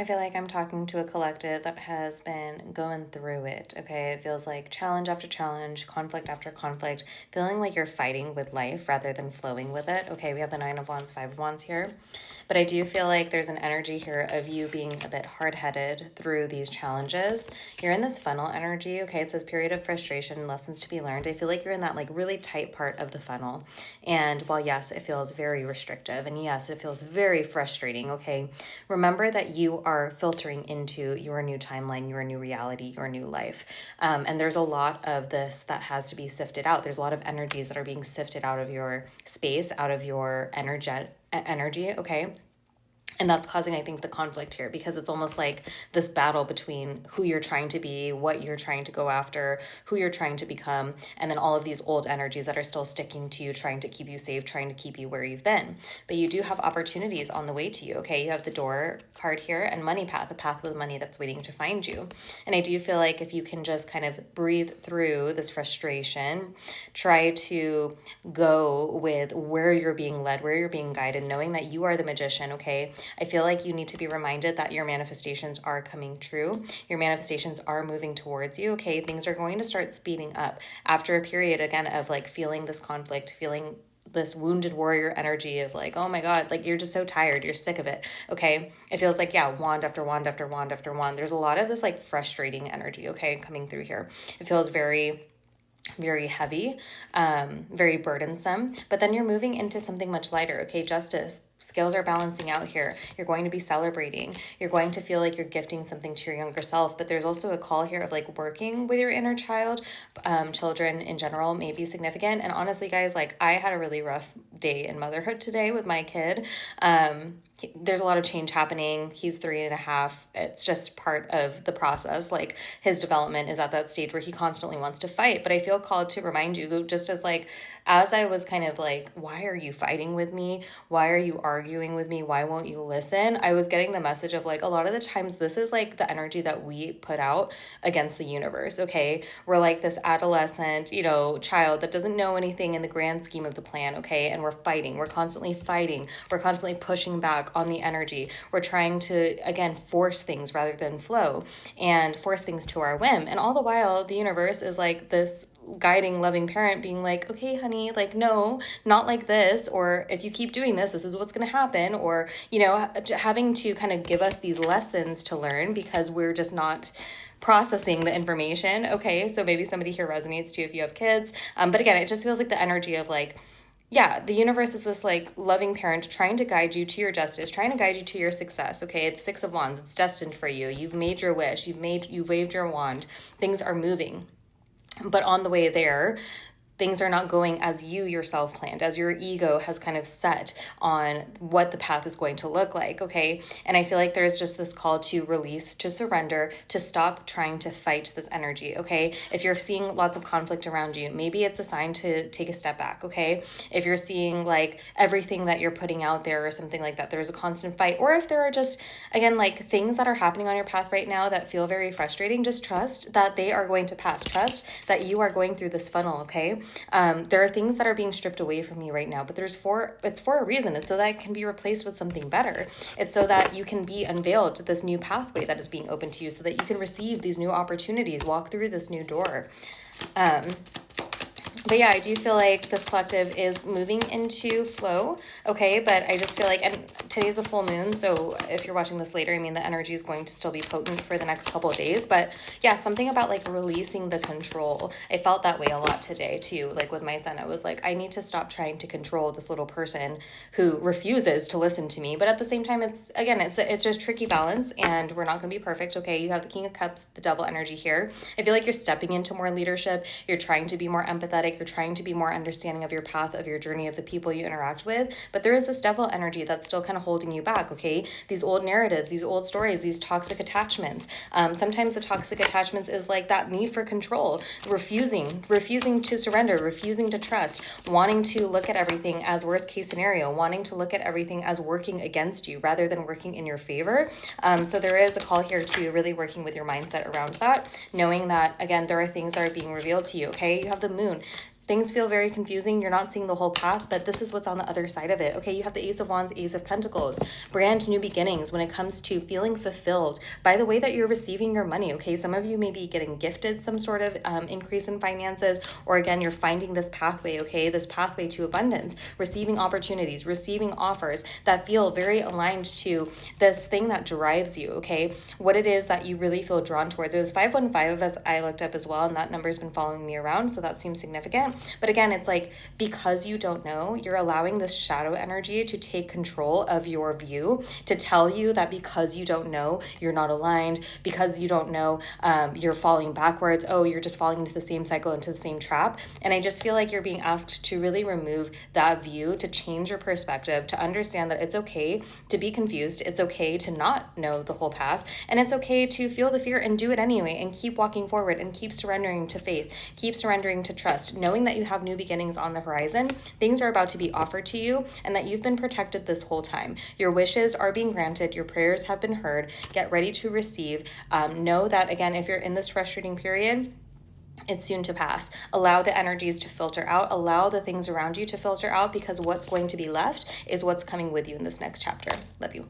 I feel like I'm talking to a collective that has been going through it, okay? It feels like challenge after challenge, conflict after conflict, feeling like you're fighting with life rather than flowing with it. Okay, we have the Nine of Wands, Five of Wands here. But I do feel like there's an energy here of you being a bit hard-headed through these challenges. You're in this funnel energy, okay? It says period of frustration, lessons to be learned. I feel like you're in that like really tight part of the funnel. And while yes, it feels very restrictive, and yes, it feels very frustrating, okay? Remember that you are filtering into your new timeline, your new reality, your new life. And there's a lot of this that has to be sifted out. There's a lot of energies that are being sifted out of your space, out of your energy, okay? And that's causing, I think, the conflict here, because it's almost like this battle between who you're trying to be, what you're trying to go after, who you're trying to become, and then all of these old energies that are still sticking to you, trying to keep you safe, trying to keep you where you've been. But you do have opportunities on the way to you, okay? You have the door card here and money path, a path with money that's waiting to find you. And I do feel like if you can just kind of breathe through this frustration, try to go with where you're being led, where you're being guided, knowing that you are the magician, okay? I feel like you need to be reminded that your manifestations are coming true. Your manifestations are moving towards you, okay? Things are going to start speeding up after a period, again, of like feeling this conflict, feeling this wounded warrior energy of like, oh my God, like you're just so tired, you're sick of it, okay? It feels like, yeah, wand after wand after wand after wand. There's a lot of this like frustrating energy, okay, coming through here. It feels very heavy, very burdensome, but then you're moving into something much lighter, okay? Justice, scales are balancing out here. You're going to be celebrating. You're going to feel like you're gifting something to your younger self, but there's also a call here of like working with your inner child. Children in general may be significant. And honestly, guys, like I had a really rough day in motherhood today with my kid. There's a lot of change happening. He's 3.5. It's just part of the process. Like his development is at that stage where he constantly wants to fight. But I feel called to remind you, just as I was kind of like, why are you fighting with me? Why are you arguing with me? Why won't you listen? I was getting the message of like, a lot of the times this is like the energy that we put out against the universe, okay? We're like this adolescent, child that doesn't know anything in the grand scheme of the plan, okay? And we're fighting. We're constantly fighting. We're constantly pushing back on the energy. We're trying to, again, force things rather than flow and force things to our whim. And all the while, the universe is like this guiding, loving parent being like, okay, honey, like, no, not like this. Or if you keep doing this, this is what's going to happen. Or, having to kind of give us these lessons to learn because we're just not processing the information. Okay, so maybe somebody here resonates too if you have kids. But again, it just feels like the energy of like, yeah, the universe is this like loving parent trying to guide you to your justice, trying to guide you to your success. Okay, it's Six of Wands. It's destined for you. You've made your wish. You've waved your wand. Things are moving. But on the way there, things are not going as you yourself planned, as your ego has kind of set on what the path is going to look like, okay? And I feel like there's just this call to release, to surrender, to stop trying to fight this energy, okay? If you're seeing lots of conflict around you, maybe it's a sign to take a step back, okay? If you're seeing like everything that you're putting out there or something like that, there's a constant fight, or if there are just, again, like things that are happening on your path right now that feel very frustrating, just trust that they are going to pass. Trust that you are going through this funnel, okay? There are things that are being stripped away from you right now, but it's for a reason. It's so that it can be replaced with something better. It's so that you can be unveiled to this new pathway that is being opened to you, so that you can receive these new opportunities, walk through this new door. But yeah, I do feel like this collective is moving into flow, okay? But I just feel like, and today's a full moon, so if you're watching this later, I mean, the energy is going to still be potent for the next couple of days. But yeah, something about like releasing the control. I felt that way a lot today too. Like with my son, I was like, I need to stop trying to control this little person who refuses to listen to me. But at the same time, it's just tricky balance, and we're not going to be perfect, okay? You have the King of Cups, the Devil energy here. I feel like you're stepping into more leadership. You're trying to be more empathetic. You're trying to be more understanding of your path, of your journey, of the people you interact with. But there is this devil energy that's still kind of holding you back, okay? These old narratives, these old stories, these toxic attachments. Sometimes the toxic attachments is like that need for control, refusing to surrender, refusing to trust, wanting to look at everything as worst case scenario, wanting to look at everything as working against you rather than working in your favor. So there is a call here to really working with your mindset around that, knowing that, again, there are things that are being revealed to you, okay? You have the moon. Things feel very confusing. You're not seeing the whole path, but this is what's on the other side of it. Okay, you have the Ace of Wands, Ace of Pentacles, brand new beginnings when it comes to feeling fulfilled by the way that you're receiving your money. Okay, some of you may be getting gifted some sort of increase in finances, or again, you're finding this pathway, okay, this pathway to abundance, receiving opportunities, receiving offers that feel very aligned to this thing that drives you, okay, what it is that you really feel drawn towards. It was 515 as I looked up as well, and that number's been following me around, so that seems significant. But again, it's like, because you don't know, you're allowing this shadow energy to take control of your view, to tell you that because you don't know, you're not aligned, because you don't know, you're falling backwards, oh, you're just falling into the same cycle, into the same trap. And I just feel like you're being asked to really remove that view, to change your perspective, to understand that it's okay to be confused, it's okay to not know the whole path, and it's okay to feel the fear and do it anyway, and keep walking forward, and keep surrendering to faith, keep surrendering to trust, knowing that you have new beginnings on the horizon. Things are about to be offered to you, and that you've been protected this whole time. Your wishes are being granted, your prayers have been heard. Get ready to receive. Know that, again, if you're in this frustrating period, it's soon to pass. Allow the energies to filter out, allow the things around you to filter out, because what's going to be left is what's coming with you in this next chapter. Love you.